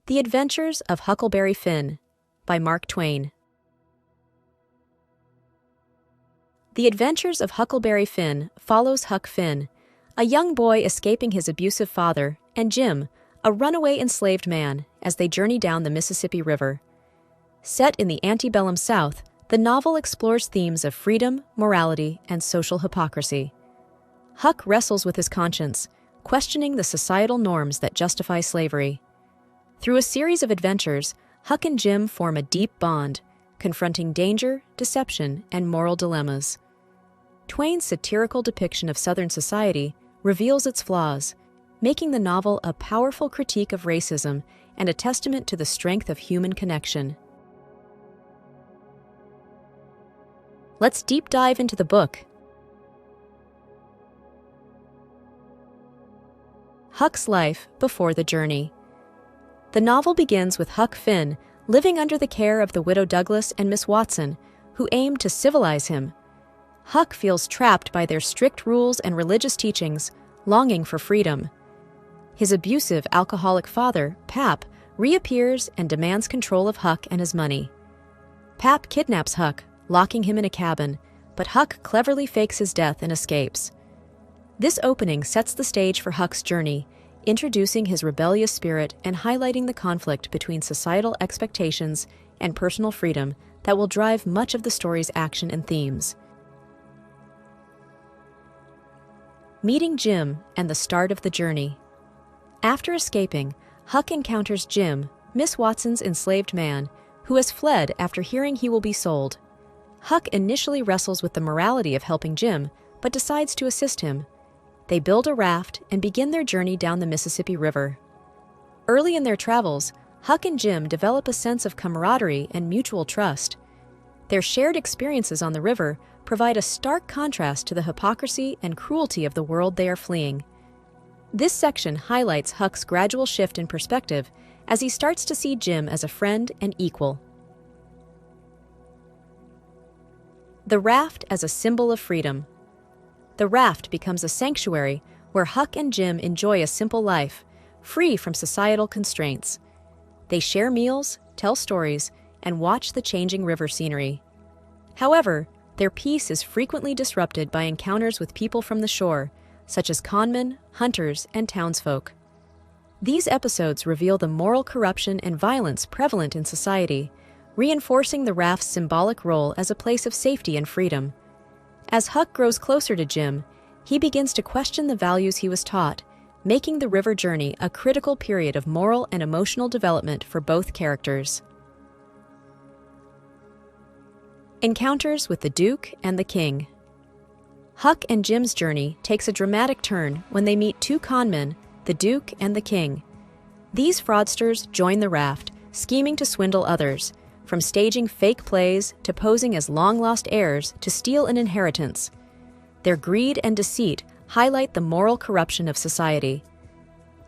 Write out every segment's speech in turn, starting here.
The Adventures of Huckleberry Finn by Mark Twain. The Adventures of Huckleberry Finn follows Huck Finn, a young boy escaping his abusive father, and Jim, a runaway enslaved man, as they journey down the Mississippi River. Set in the antebellum South, the novel explores themes of freedom, morality, and social hypocrisy. Huck wrestles with his conscience, questioning the societal norms that justify slavery. Through a series of adventures, Huck and Jim form a deep bond, confronting danger, deception, and moral dilemmas. Twain's satirical depiction of Southern society reveals its flaws, making the novel a powerful critique of racism and a testament to the strength of human connection. Let's deep dive into the book. Huck's life before the journey. The novel begins with Huck Finn living under the care of the widow Douglas and Miss Watson, who aim to civilize him. Huck feels trapped by their strict rules and religious teachings, longing for freedom. His abusive, alcoholic father, Pap, reappears and demands control of Huck and his money. Pap kidnaps Huck, locking him in a cabin, but Huck cleverly fakes his death and escapes. This opening sets the stage for Huck's journey, introducing his rebellious spirit and highlighting the conflict between societal expectations and personal freedom that will drive much of the story's action and themes. Meeting Jim and the start of the journey. After escaping, Huck encounters Jim, Miss Watson's enslaved man, who has fled after hearing he will be sold. Huck initially wrestles with the morality of helping Jim, but decides to assist him. They build a raft and begin their journey down the Mississippi River. Early in their travels, Huck and Jim develop a sense of camaraderie and mutual trust. Their shared experiences on the river provide a stark contrast to the hypocrisy and cruelty of the world they are fleeing. This section highlights Huck's gradual shift in perspective as he starts to see Jim as a friend and equal. The raft as a symbol of freedom. The raft becomes a sanctuary where Huck and Jim enjoy a simple life, free from societal constraints. They share meals, tell stories, and watch the changing river scenery. However, their peace is frequently disrupted by encounters with people from the shore, such as conmen, hunters, and townsfolk. These episodes reveal the moral corruption and violence prevalent in society, reinforcing the raft's symbolic role as a place of safety and freedom. As Huck grows closer to Jim, he begins to question the values he was taught, making the river journey a critical period of moral and emotional development for both characters. Encounters with the Duke and the King. Huck and Jim's journey takes a dramatic turn when they meet two conmen, the Duke and the King. These fraudsters join the raft, scheming to swindle others, from staging fake plays to posing as long-lost heirs to steal an inheritance. Their greed and deceit highlight the moral corruption of society.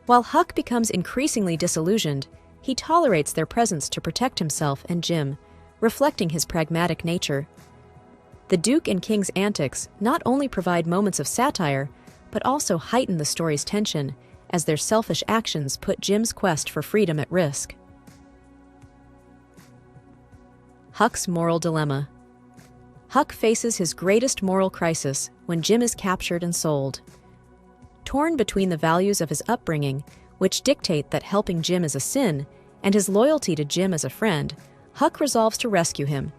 While Huck becomes increasingly disillusioned, he tolerates their presence to protect himself and Jim, reflecting his pragmatic nature. The Duke and King's antics not only provide moments of satire, but also heighten the story's tension, as their selfish actions put Jim's quest for freedom at risk. Huck's moral dilemma. Huck faces his greatest moral crisis when Jim is captured and sold. Torn between the values of his upbringing, which dictate that helping Jim is a sin, and his loyalty to Jim as a friend, Huck resolves to rescue him,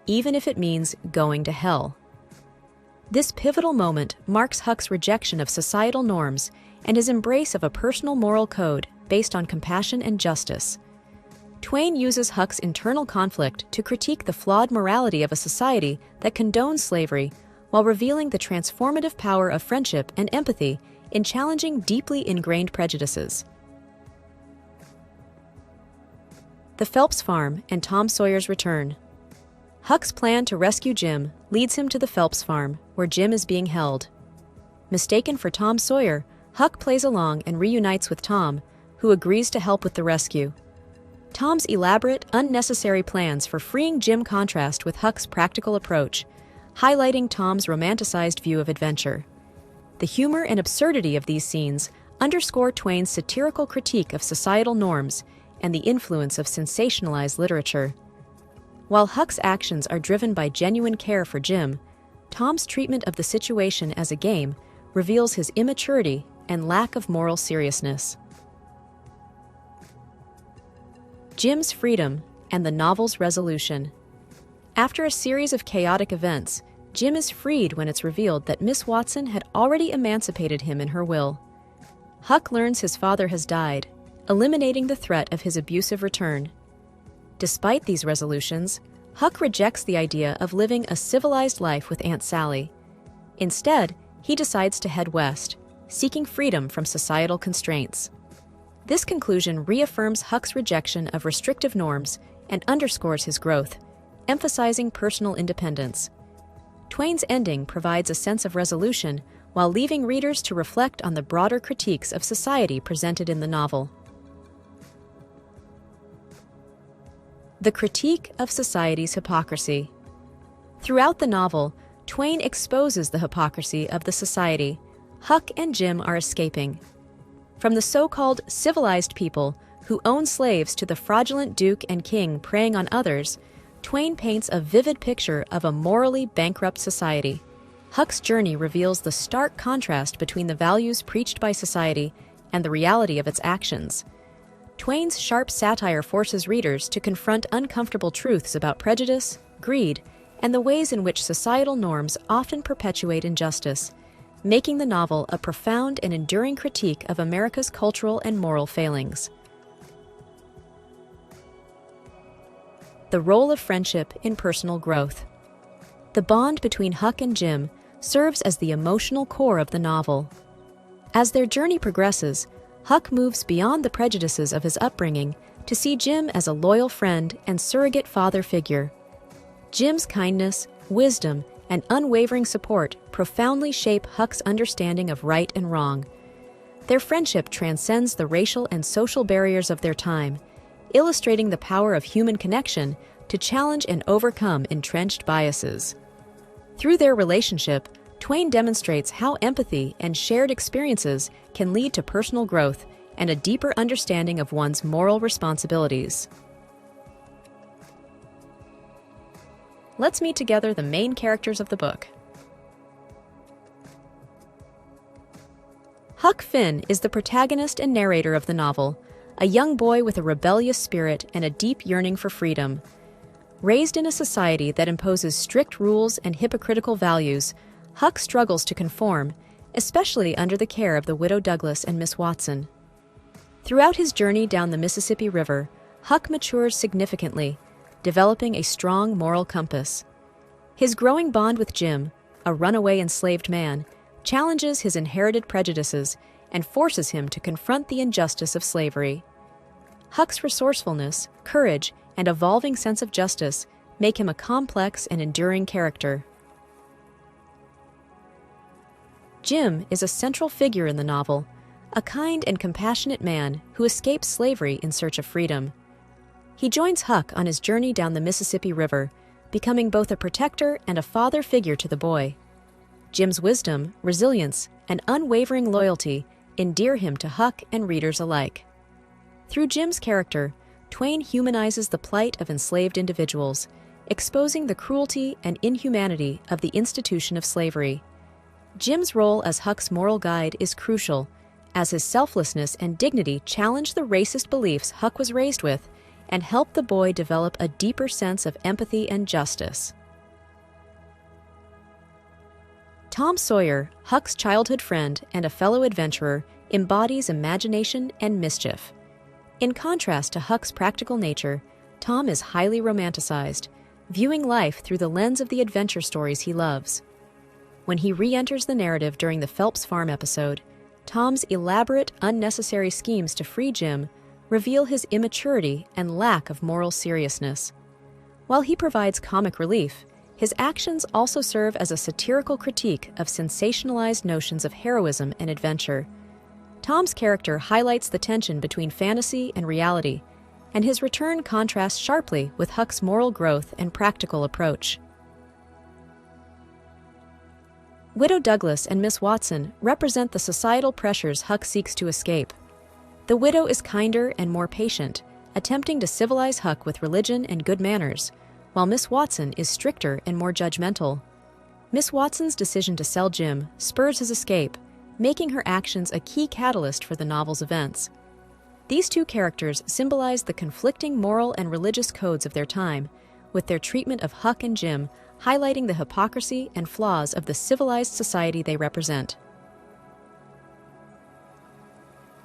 even if it means going to hell. This pivotal moment marks Huck's rejection of societal norms and his embrace of a personal moral code based on compassion and justice. Twain uses Huck's internal conflict to critique the flawed morality of a society that condones slavery while revealing the transformative power of friendship and empathy in challenging deeply ingrained prejudices. The Phelps Farm and Tom Sawyer's return. Huck's plan to rescue Jim leads him to the Phelps Farm, where Jim is being held. Mistaken for Tom Sawyer, Huck plays along and reunites with Tom, who agrees to help with the rescue. Tom's elaborate, unnecessary plans for freeing Jim contrast with Huck's practical approach, highlighting Tom's romanticized view of adventure. The humor and absurdity of these scenes underscore Twain's satirical critique of societal norms and the influence of sensationalized literature. While Huck's actions are driven by genuine care for Jim, Tom's treatment of the situation as a game reveals his immaturity and lack of moral seriousness. Jim's freedom and the novel's resolution. After a series of chaotic events, Jim is freed when it's revealed that Miss Watson had already emancipated him in her will. Huck learns his father has died, eliminating the threat of his abusive return. Despite these resolutions, Huck rejects the idea of living a civilized life with Aunt Sally. Instead, he decides to head west, seeking freedom from societal constraints. This conclusion reaffirms Huck's rejection of restrictive norms and underscores his growth, emphasizing personal independence. Twain's ending provides a sense of resolution while leaving readers to reflect on the broader critiques of society presented in the novel. The critique of society's hypocrisy. Throughout the novel, Twain exposes the hypocrisy of the society Huck and Jim are escaping. From the so-called civilized people who own slaves to the fraudulent duke and king preying on others, Twain paints a vivid picture of a morally bankrupt society. Huck's journey reveals the stark contrast between the values preached by society and the reality of its actions. Twain's sharp satire forces readers to confront uncomfortable truths about prejudice, greed, and the ways in which societal norms often perpetuate injustice, making the novel a profound and enduring critique of America's cultural and moral failings. The role of friendship in personal growth. The bond between Huck and Jim serves as the emotional core of the novel. As their journey progresses, Huck moves beyond the prejudices of his upbringing to see Jim as a loyal friend and surrogate father figure. Jim's kindness, wisdom, and unwavering support profoundly shape Huck's understanding of right and wrong. Their friendship transcends the racial and social barriers of their time, illustrating the power of human connection to challenge and overcome entrenched biases. Through their relationship, Twain demonstrates how empathy and shared experiences can lead to personal growth and a deeper understanding of one's moral responsibilities. Let's meet together the main characters of the book. Huck Finn is the protagonist and narrator of the novel, a young boy with a rebellious spirit and a deep yearning for freedom. Raised in a society that imposes strict rules and hypocritical values, Huck struggles to conform, especially under the care of the widow Douglas and Miss Watson. Throughout his journey down the Mississippi River, Huck matures significantly, developing a strong moral compass. His growing bond with Jim, a runaway enslaved man, challenges his inherited prejudices and forces him to confront the injustice of slavery. Huck's resourcefulness, courage, and evolving sense of justice make him a complex and enduring character. Jim is a central figure in the novel, a kind and compassionate man who escapes slavery in search of freedom. He joins Huck on his journey down the Mississippi River, becoming both a protector and a father figure to the boy. Jim's wisdom, resilience, and unwavering loyalty endear him to Huck and readers alike. Through Jim's character, Twain humanizes the plight of enslaved individuals, exposing the cruelty and inhumanity of the institution of slavery. Jim's role as Huck's moral guide is crucial, as his selflessness and dignity challenge the racist beliefs Huck was raised with and help the boy develop a deeper sense of empathy and justice. Tom Sawyer, Huck's childhood friend and a fellow adventurer, embodies imagination and mischief. In contrast to Huck's practical nature, Tom is highly romanticized, viewing life through the lens of the adventure stories he loves. When he re-enters the narrative during the Phelps Farm episode, Tom's elaborate, unnecessary schemes to free Jim reveal his immaturity and lack of moral seriousness. While he provides comic relief, his actions also serve as a satirical critique of sensationalized notions of heroism and adventure. Tom's character highlights the tension between fantasy and reality, and his return contrasts sharply with Huck's moral growth and practical approach. Widow Douglas and Miss Watson represent the societal pressures Huck seeks to escape. The widow is kinder and more patient, attempting to civilize Huck with religion and good manners, while Miss Watson is stricter and more judgmental. Miss Watson's decision to sell Jim spurs his escape, making her actions a key catalyst for the novel's events. These two characters symbolize the conflicting moral and religious codes of their time, with their treatment of Huck and Jim highlighting the hypocrisy and flaws of the civilized society they represent.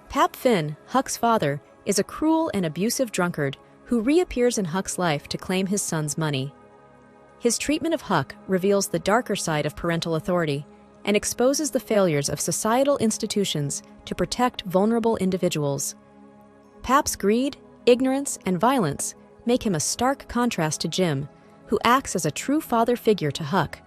Pap Finn, Huck's father, is a cruel and abusive drunkard who reappears in Huck's life to claim his son's money. His treatment of Huck reveals the darker side of parental authority and exposes the failures of societal institutions to protect vulnerable individuals. Pap's greed, ignorance, and violence make him a stark contrast to Jim, who acts as a true father figure to Huck.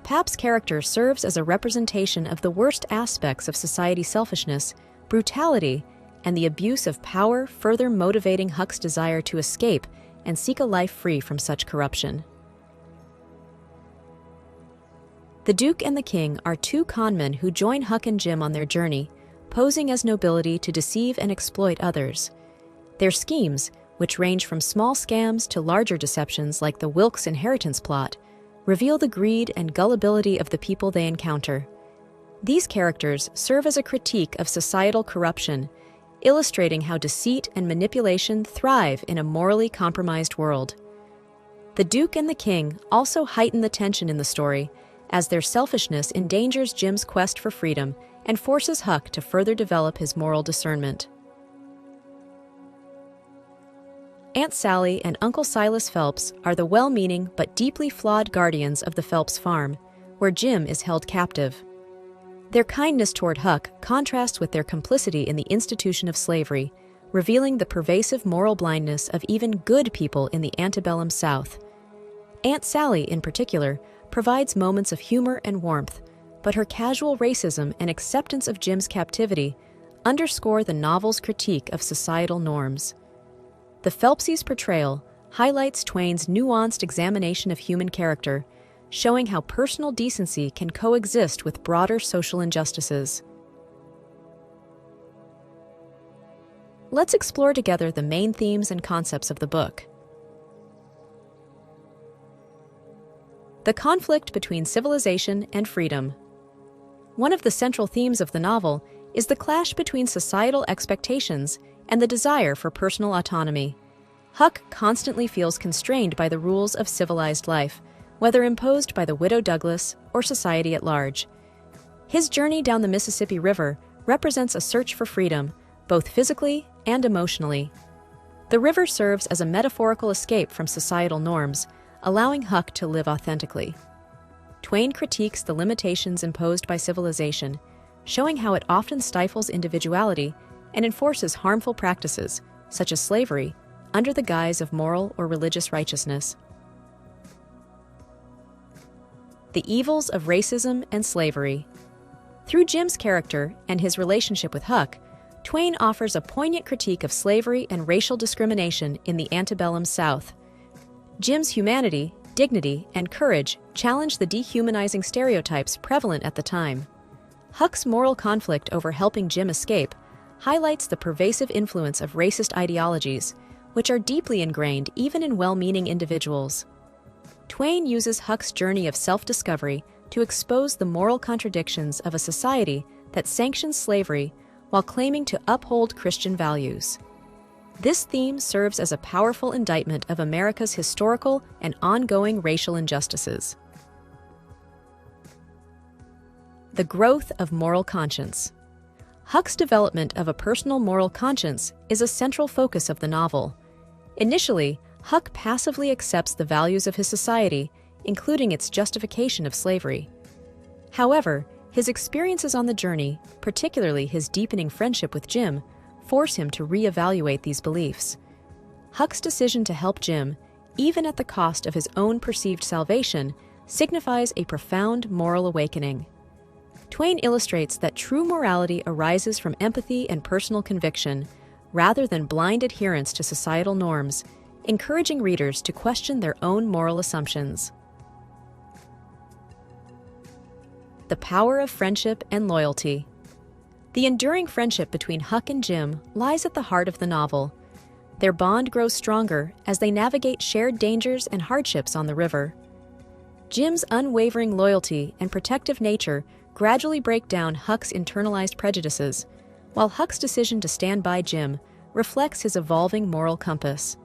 Pap's character serves as a representation of the worst aspects of society's selfishness, brutality, and the abuse of power, further motivating Huck's desire to escape and seek a life free from such corruption. The Duke and the King are two conmen who join Huck and Jim on their journey, posing as nobility to deceive and exploit others. Their schemes, which range from small scams to larger deceptions like the Wilkes inheritance plot, reveal the greed and gullibility of the people they encounter. These characters serve as a critique of societal corruption, illustrating how deceit and manipulation thrive in a morally compromised world. The Duke and the King also heighten the tension in the story, as their selfishness endangers Jim's quest for freedom and forces Huck to further develop his moral discernment. Aunt Sally and Uncle Silas Phelps are the well-meaning but deeply flawed guardians of the Phelps farm, where Jim is held captive. Their kindness toward Huck contrasts with their complicity in the institution of slavery, revealing the pervasive moral blindness of even good people in the antebellum South. Aunt Sally, in particular, provides moments of humor and warmth, but her casual racism and acceptance of Jim's captivity underscore the novel's critique of societal norms. The Phelpsies' portrayal highlights Twain's nuanced examination of human character, showing how personal decency can coexist with broader social injustices. Let's explore together the main themes and concepts of the book. The conflict between civilization and freedom. One of the central themes of the novel is the clash between societal expectations and the desire for personal autonomy. Huck constantly feels constrained by the rules of civilized life, whether imposed by the Widow Douglas or society at large. His journey down the Mississippi River represents a search for freedom, both physically and emotionally. The river serves as a metaphorical escape from societal norms, allowing Huck to live authentically. Twain critiques the limitations imposed by civilization, showing how it often stifles individuality and enforces harmful practices, such as slavery, under the guise of moral or religious righteousness. The evils of racism and slavery. Through Jim's character and his relationship with Huck, Twain offers a poignant critique of slavery and racial discrimination in the antebellum South. Jim's humanity, dignity, and courage challenge the dehumanizing stereotypes prevalent at the time. Huck's moral conflict over helping Jim escape highlights the pervasive influence of racist ideologies, which are deeply ingrained even in well-meaning individuals. Twain uses Huck's journey of self-discovery to expose the moral contradictions of a society that sanctions slavery while claiming to uphold Christian values. This theme serves as a powerful indictment of America's historical and ongoing racial injustices. The growth of moral conscience. Huck's development of a personal moral conscience is a central focus of the novel. Initially, Huck passively accepts the values of his society, including its justification of slavery. However, his experiences on the journey, particularly his deepening friendship with Jim, force him to reevaluate these beliefs. Huck's decision to help Jim, even at the cost of his own perceived salvation, signifies a profound moral awakening. Twain illustrates that true morality arises from empathy and personal conviction, rather than blind adherence to societal norms, encouraging readers to question their own moral assumptions. The power of friendship and loyalty. The enduring friendship between Huck and Jim lies at the heart of the novel. Their bond grows stronger as they navigate shared dangers and hardships on the river. Jim's unwavering loyalty and protective nature gradually break down Huck's internalized prejudices, while Huck's decision to stand by Jim reflects his evolving moral compass.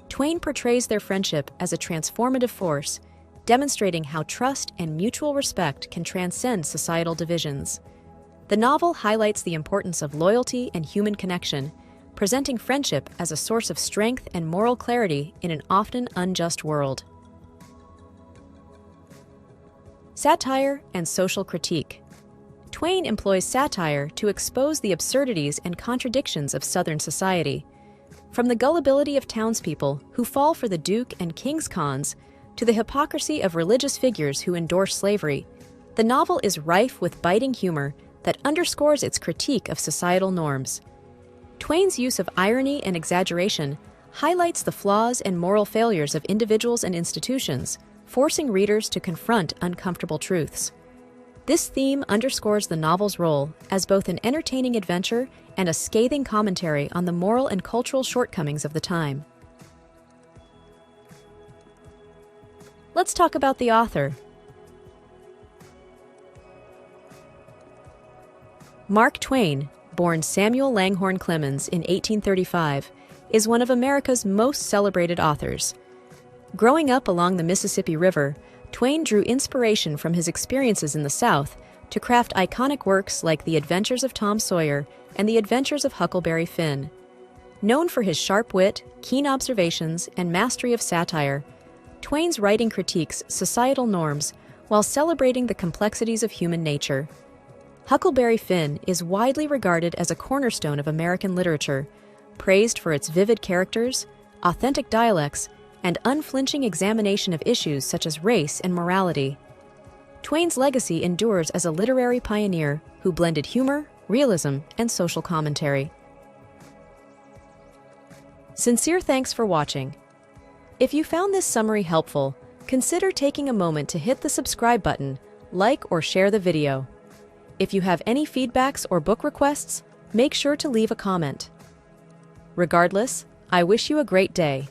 Twain portrays their friendship as a transformative force, demonstrating how trust and mutual respect can transcend societal divisions. The novel highlights the importance of loyalty and human connection, presenting friendship as a source of strength and moral clarity in an often unjust world. Satire and social critique. Twain employs satire to expose the absurdities and contradictions of Southern society. From the gullibility of townspeople who fall for the Duke and King's cons to the hypocrisy of religious figures who endorse slavery, the novel is rife with biting humor that underscores its critique of societal norms. Twain's use of irony and exaggeration highlights the flaws and moral failures of individuals and institutions, forcing readers to confront uncomfortable truths. This theme underscores the novel's role as both an entertaining adventure and a scathing commentary on the moral and cultural shortcomings of the time. Let's talk about the author. Mark Twain, born Samuel Langhorne Clemens in 1835, is one of America's most celebrated authors. Growing up along the Mississippi River, Twain drew inspiration from his experiences in the South to craft iconic works like The Adventures of Tom Sawyer and The Adventures of Huckleberry Finn. Known for his sharp wit, keen observations, and mastery of satire, Twain's writing critiques societal norms while celebrating the complexities of human nature. Huckleberry Finn is widely regarded as a cornerstone of American literature, praised for its vivid characters, authentic dialects, and unflinching examination of issues such as race and morality. Twain's legacy endures as a literary pioneer who blended humor, realism, and social commentary. Sincere thanks for watching. If you found this summary helpful, consider taking a moment to hit the subscribe button, like or share the video. If you have any feedbacks or book requests, make sure to leave a comment. Regardless, I wish you a great day.